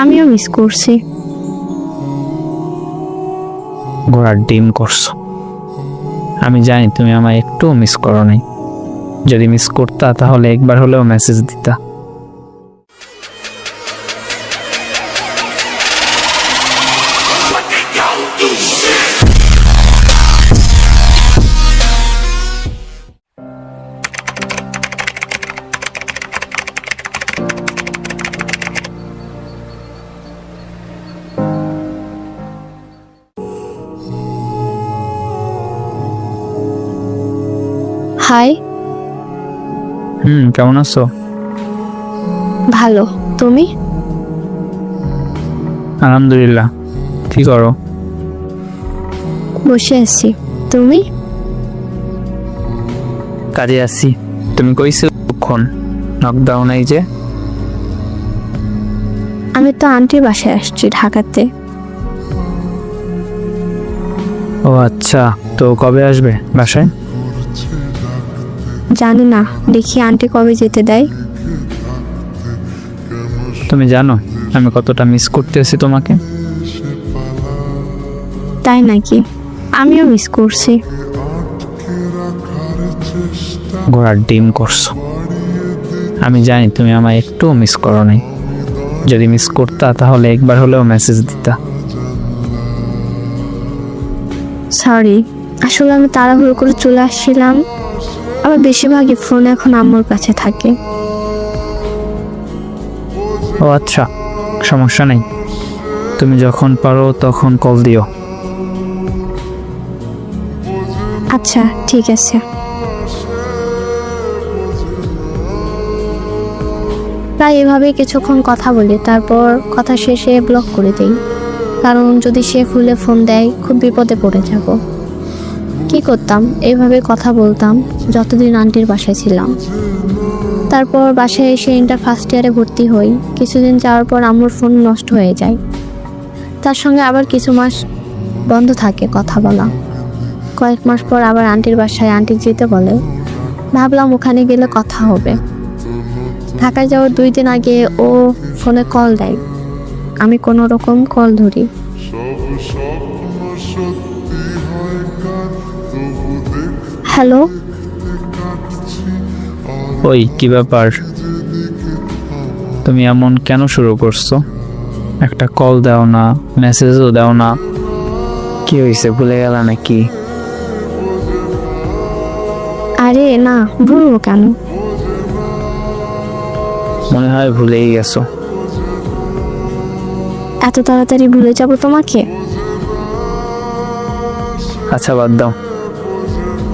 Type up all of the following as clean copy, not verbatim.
আমিও মিস করছি। ঘোড়ার ডিম করছো। আমি জানি তুমি আমায় একটু মিস করো নাই। যদি মিস করতা তাহলে একবার হলেও মেসেজ দিতা। হাই। কেমন আছো? ভালো, তুমি? আলহামদুলিল্লাহ। কি করো? বসে আছি। তুমি? কাজে আছি। তুমি কইছিলে কখন নক দাও নাই যে? আমি তো আন্টির বাসায় আসছি ঢাকাতে। ও আচ্ছা, তো কবে আসবে বাসায়? জানি না, দেখি আন্টি কবে যেতে দেয়। তুমি জানো আমি কতটা মিস করতেছি তোমাকে। তাই নাকি? আমিও মিস করছি। ঘোড়ার ডিম করছো। আমি জানি তুমি আমায় একটু মিস করো নাই। যদি মিস করতা তাহলে একবার হলেও মেসেজ দিতা। সরি, আসলে আমি তাড়াহুড়ো করে চলে আসছিলাম। আবার বেশিরভাগই ফোন এখন আম্মুর কাছে থাকে। ও আচ্ছা, সমস্যা নেই। তুমি যখন পারো তখন কল দিও। আচ্ছা ঠিক আছে। প্রায় এভাবেই কিছুক্ষণ কথা বলি, তারপর কথা শেষে ব্লক করে দিই। কারণ যদি সে ভুলে ফোন দেয় খুব বিপদে পড়ে যাব। কি করতাম, এইভাবে কথা বলতাম যতদিন আন্টির বাসায় ছিলাম। তারপর বাসায় এসে ইন্টার ফার্স্ট ইয়ারে ভর্তি হই। কিছুদিন যাওয়ার পর আম্মুর ফোন নষ্ট হয়ে যায়। তার সঙ্গে আবার কিছু মাস বন্ধ থাকে কথা বলা। কয়েক মাস পর আবার আন্টির বাসায় আন্টি যেতে বলে। ভাবলাম ওখানে গেলে কথা হবে। ঢাকায় যাওয়ার 2 দিন আগে ও ফোনে কল দেয়। আমি কোনো রকম কল ধরি। হ্যালো। ওই কি ব্যাপার, তুমি এমন কেন শুরু করছো? একটা কল দাও না, মেসেজও দাও না। কি হয়েছে, ভুলে গেলা নাকি? আরে না, ভুলবো কেন? মনে হয় ভুলেই গেছো। এত তাড়াতাড়ি ভুলে যাব তোমাকে? আচ্ছা বাদ দাও,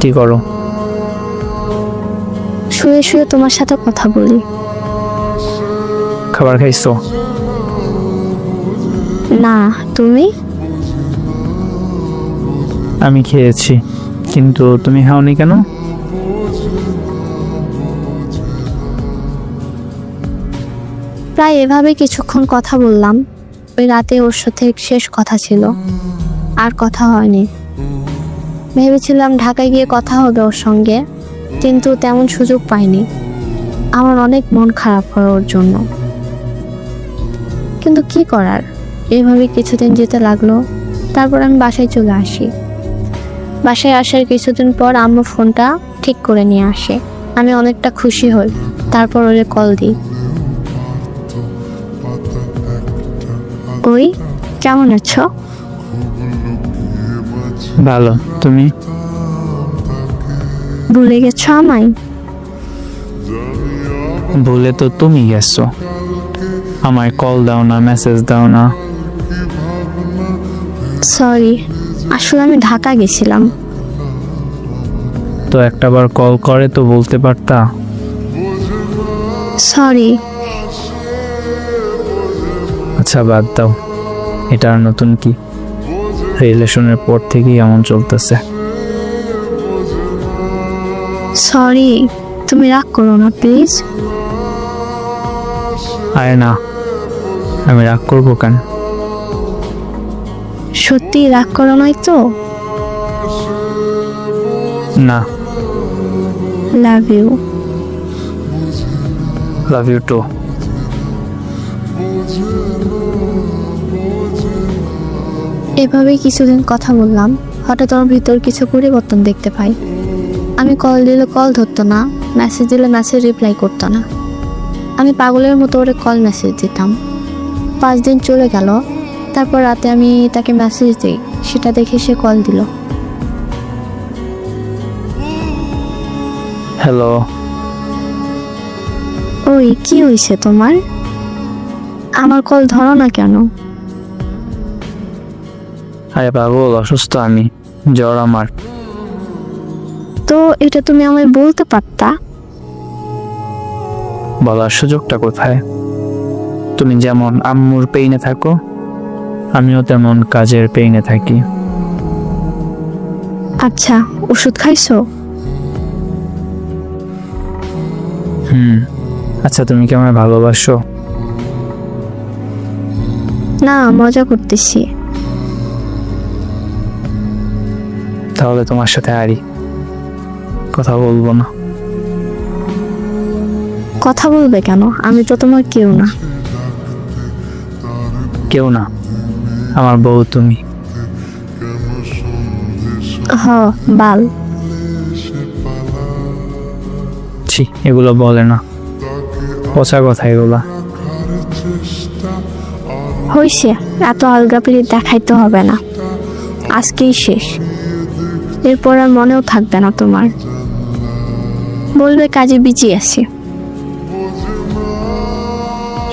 কি করো? শুয়ে শুয়ে তোমার সাথে কথা বলি। খাবার খাইছো? না, তুমি? আমি খেয়েছি, কিন্তু তুমি খাওনি কেন? প্রায় এভাবে কিছুক্ষণ কথা বললাম। ওই রাতে ওর সাথে শেষ কথা ছিল, আর কথা হয়নি। ভেবেছিলাম ঢাকায় গিয়ে কথা হবে ওর সঙ্গে, কিন্তু তেমন সুযোগ পাইনি। আমার অনেক মন খারাপ হয় ওর জন্য। কিন্তু কি করার, এইভাবে কিছুদিন যেতে লাগলো। তারপর আমি বাসায় চলে আসি। বাসায় আসার কিছুদিন পর আম্মু ফোনটা ঠিক করে নিয়ে আসে। আমি অনেকটা খুশি হই। তারপর ওরে কল দিই। ওই, কেমন আছো? ভালো, তুমি? ভুলে গেছো আমায়? ভুলে তো তুমি গেছো। আমায় কল দাও না, মেসেজ দাও না। সরি, আসলে আমি ঢাকা গেছিলাম। তো একটাবার কল করে তো বলতে পারতা। সরি। আচ্ছা বাদ দাও, এটা আর নতুন কি? রিলেশনের পর থেকেই এমন চলতেছে। সরি, তুমি রাগ করো না প্লিজ। আরে না, আমি রাগ করবো কেন? সত্যি রাগ করো নাই তো? না। Love you. Love you too. এভাবেই কিছুদিন কথা বললাম। হঠাৎ আমার ভিতর কিছু পরিবর্তন দেখতে পাই। আমি কল দিলে কল ধরতো না, মেসেজ দিলে মেসেজ রিপ্লাই করতো না। আমি পাগলের মতো ওরে কল মেসেজ দিতাম। 5 দিন চলে গেল। তারপর রাতে আমি তাকে মেসেজ দিই, সেটা দেখে সে কল দিল। হ্যালো। ওই কি হয়েছে তোমার? আমার কল ধরো না কেন? আরে পাগল, অসুস্থ আমি, জ্বর আমার। তো এটা তুমি আমায় বলতে পারতা। বলার সুযোগটা কোথায়? তুমি যেমন আম্মুর পেইনে থাকো, আমিও তেমন কাজের পেইনে থাকি। আচ্ছা, ওষুধ খাইছো? আচ্ছা, তুমি কি আমায় ভালোবাসো? না, মজা করতেছি। তাহলে তোমার সাথে আরি কথা বলবো না। কথা বলবে কেন? আমি তো তোমার কেউ না। কেউ না, আমার বউ তুমি। হ, বাল। ছি, এগুলো বলে না, পচা কথা এগুলা। হইছে, এত আলগাপিরি দেখাইতে হবে না। আজকেই শেষ, এরপর আর মনেও থাকবে না তোমার। বলবে কাজে বিজি আছি।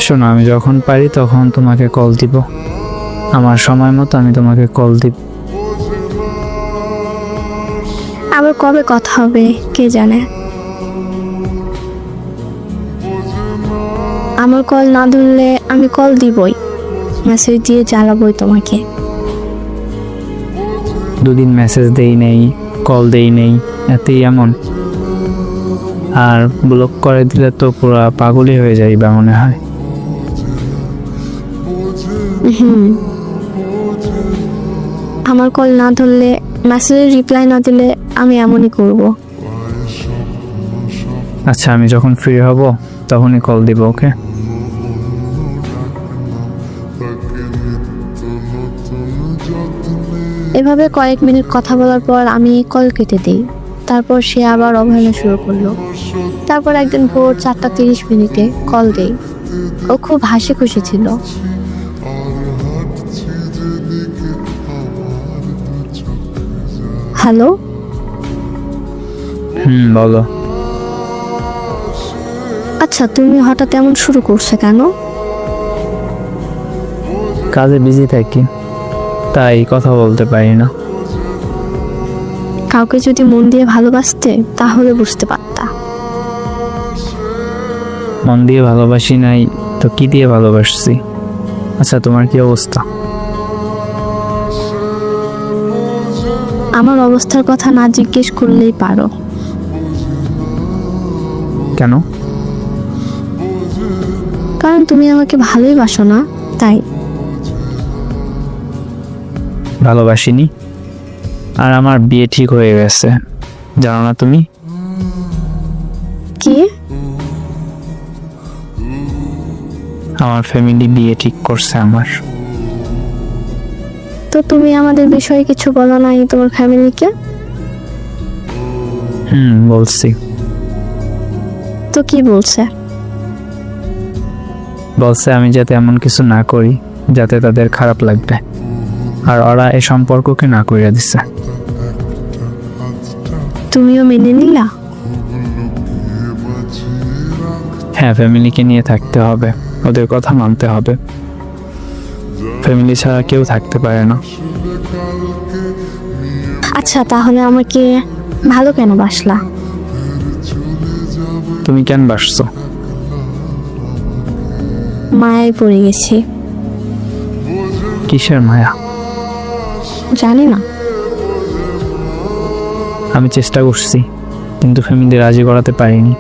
শোনো, আমি যখন পারি তখন তোমাকে কল দিব, আমার সময় মতো আমি তোমাকে কল দিব। আবার কবে কথা হবে কে জানে। আমার কল না ধরলে আমি কল দিবই, মেসেজ দিয়ে জ্বালাবই তোমাকে। 2 দিন মেসেজ দেই নেই, কল দেই নেই, এতেই এমন? আর ব্লক করে দিলে তো পুরো পাগলই হয়ে যাইবা মনে হয়। আমার কল না ধরলে, মেসেজের রিপ্লাই না দিলে আমি এমনই করব। আচ্ছা, আমি যখন ফ্রি হব তখনই কল দিব, ওকে? এভাবে কয়েক মিনিট কথা বলার পর আমি কল কেটে দিই। তারপর সে আবার অবহেলা শুরু করলো। তারপর একদিন ভোর 4:30 কল দেই। ও খুব হাসি খুশি ছিল। হ্যালো। বলো। আচ্ছা, তুমি হঠাৎ এমন শুরু করছো কেন? কাজে বিজি থাকি, তাই কথা বলতে পারি না। কাউকে যদি মন দিয়ে ভালোবাসতে তাহলে বুঝতে পারতা। মন দিয়ে ভালোবাসি নাই তো কি দিয়ে ভালোবাসছি? আচ্ছা, তোমার কি অবস্থা? আমার অবস্থার কথা না জিজ্ঞেস করলেই পারো। কেন? কারণ তুমি আমাকে ভালোই বাসো না, তাই। ভালোবাসিনি, আর আমার বিয়ে ঠিক হয়ে গেছে, জানো না তুমি? কি? আমার ফ্যামিলি বিয়ে ঠিক করছে আমার। তো তুমি আমাদের বিষয়ে কিছু বলো নাই তোমার ফ্যামিলিকে? বলছি। তো কি বলছে? বলছে আমি যাতে এমন কিছু না করি যাতে তাদের খারাপ লাগবে, আর ওরা এই সম্পর্ককে না কইরা দিছে। তুমিও মেনে নিলা? হ্যাঁ, ফ্যামিলিকে নিয়ে থাকতে হবে, ওদের কথা মানতে হবে। ফ্যামিলি ছাড়া কেউ থাকতে পারে না। আচ্ছা, তাহলে আমাকে ভালো কেন বাসলা? তুমি কেন বাসছো? মায়ায় পড়ে গেছি। কিসের মায়া? জানি না। আমি চেষ্টা করছি, কিন্তু ফ্যামিলি রাজি করাতে পারিনি।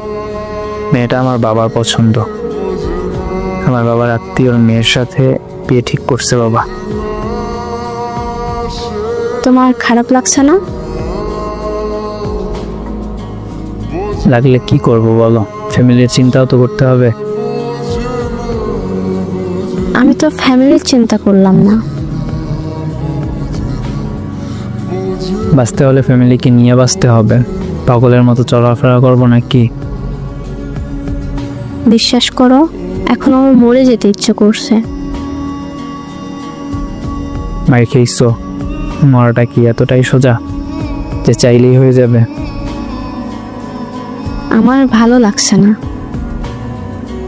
মেয়েটা আমার বাবার পছন্দ, আমার বাবার আত্মীয়র মেয়ের সাথে বিয়ে ঠিক করছে বাবা। তোমার খারাপ লাগছে না? লাগলে কি করব বলো, ফ্যামিলির চিন্তাও তো করতে হবে। আমি তো ফ্যামিলির চিন্তা করলাম না। বাঁচতে হলে ফ্যামিলিকে নিয়ে বাঁচতে হবে, পাগলের মতো চলাফেরা করবো নাকি? বিশ্বাস করো, এখন আমার মরে যেতে ইচ্ছে করছে। মার খেয়েছো, মরাটা কি এতটাই সোজা যে চাইলেই হয়ে যাবে? আমার ভালো লাগছে না।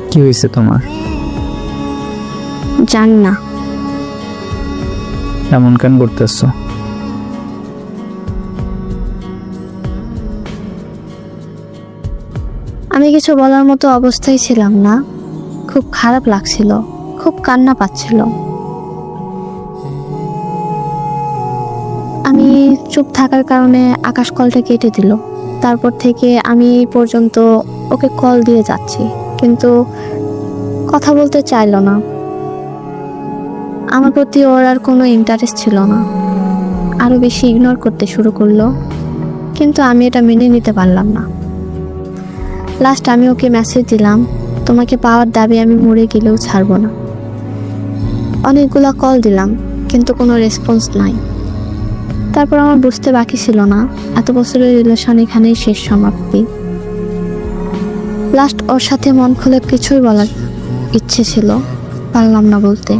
কি হয়েছে তোমার? জানি না। এমন কেন করতেছো? আমি কিছু বলার মতো অবস্থায় ছিলাম না। খুব খারাপ লাগছিল, খুব কান্না পাচ্ছিল। আমি চুপ থাকার কারণে আকাশ কলটা কেটে দিল। তারপর থেকে আমি এই পর্যন্ত ওকে কল দিয়ে যাচ্ছি, কিন্তু কথা বলতে চাইলো না। আমার প্রতি ওর আর কোনো ইন্টারেস্ট ছিল না, আরো বেশি ইগনোর করতে শুরু করলো। কিন্তু আমি এটা মেনে নিতে পারলাম না। লাস্ট আমি ওকে মেসেজ দিলাম, তোমাকে পাওয়ার দাবি আমি মরে গেলেও ছাড়বো না। অনেকগুলা কল দিলাম, কিন্তু কোনো রেসপন্স নাই। তারপর আমার বুঝতে বাকি ছিল না, এত বছরের রিলেশন এখানেই শেষ সমাপ্তি। লাস্ট ওর সাথে মন খুলে কিছুই বলার ইচ্ছে ছিল, পারলাম না বলতে।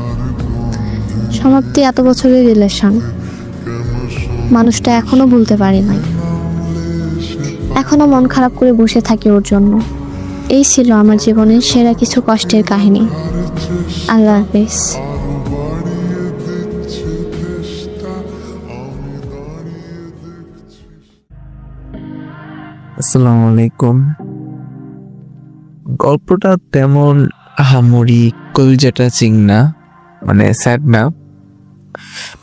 সমাপ্তি এত বছরের রিলেশন, মানুষটা এখনো ভুলতে পারি নাই। এখনো মন খারাপ করে বসে থাকি ওর জন্য। এই ছিল আমার জীবনের সেরা কিছু কষ্টের কাহিনী। আল্লাহ হাফেজ। আসসালামু আলাইকুম। গল্পটা তেমন আহামরি কলজাটা চিং না, মানে স্যাড না,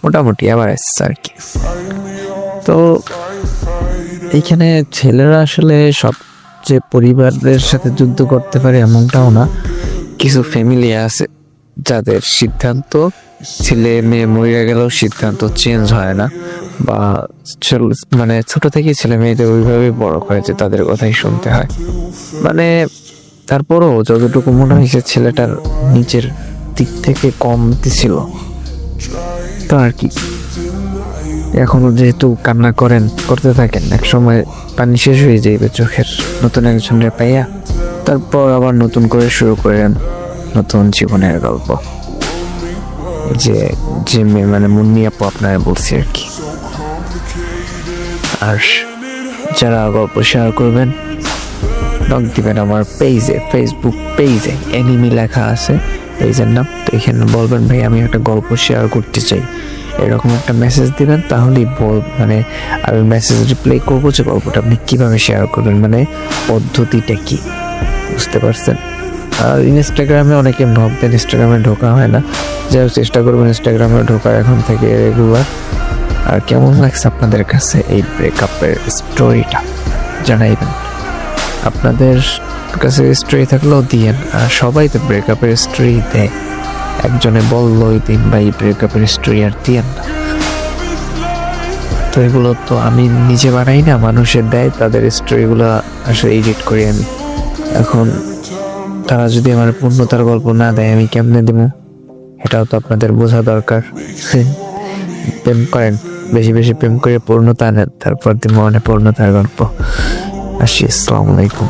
মোটামুটি আবার আর কি। তো এইখানে ছেলেরা আসলে সব যে পরিবারের সাথে যুদ্ধ করতে পারে এমনটাও না। কিছু ফ্যামিলি আছে যাদের সিদ্ধান্ত ছেলে মেয়ে মরে গেলেও সিদ্ধান্ত চেঞ্জ হয় না, বা মানে ছোট থেকেই ছেলে মেয়েদের ওইভাবে বড় করেছে, তাদের কথাই শুনতে হয়। মানে তারপরও যতটুকু মনে হয়েছে ছেলেটার নিজের দিক থেকে কমতি ছিল, তো আর কি। এখনো যেহেতু কান্না করতে থাকেন, এক সময় পানি শেষ হয়ে যাইবে চোখের, নতুন একজনের পাইয়া তারপর আবার নতুন করে শুরু করেন নতুন জীবনের গল্প। যে যে মানে মুন্নি আপু আপনারা বলছি আর কি। আর যারা গল্প শেয়ার করবেন, নক দিবেন আমার পেজে, ফেসবুক পেজে অ্যানিমি লেখা আছে পেজের নাম। তো এখানে বলবেন ভাই আমি একটা গল্প শেয়ার করতে চাই, এরকম একটা মেসেজ দিবেন। তাহলেই মানে আমি মেসেজ রিপ্লাই করবো যে গল্পটা আপনি কিভাবে শেয়ার করবেন, মানে পদ্ধতিটা কি, বুঝতে পারছেন? আর ইনস্টাগ্রামে অনেকে ভাববেন ইনস্টাগ্রামে ঢোকা হয় না, যাই হোক চেষ্টা করবেন ইনস্টাগ্রামে ঢোকার এখন থেকে রেগুলার। আর কেমন লাগছে আপনাদের কাছে এই ব্রেকআপের স্টোরিটা জানাইবেন। আপনাদের কাছে স্টোরি থাকলেও দিয়েন, আর সবাই তো ব্রেকআপের স্টোরি দেয়। একজনে বললো ওই দিন ভাই ব্রেকআপের স্টোরি, আর দিয়েন না। তো এগুলো তো আমি নিজে বানাই না, মানুষের দেয়, তাদের স্টোরিগুলো আসলে এডিট করি আমি। এখন তারা যদি আমার পূর্ণতার গল্প না দেয় আমি কেমনে দেবো, এটাও তো আপনাদের বোঝা দরকার। প্রেম করেন, বেশি বেশি প্রেম করে পূর্ণতা আনেন, তারপর দিব মানে পূর্ণতার গল্প। আসি, আসসালামু আলাইকুম।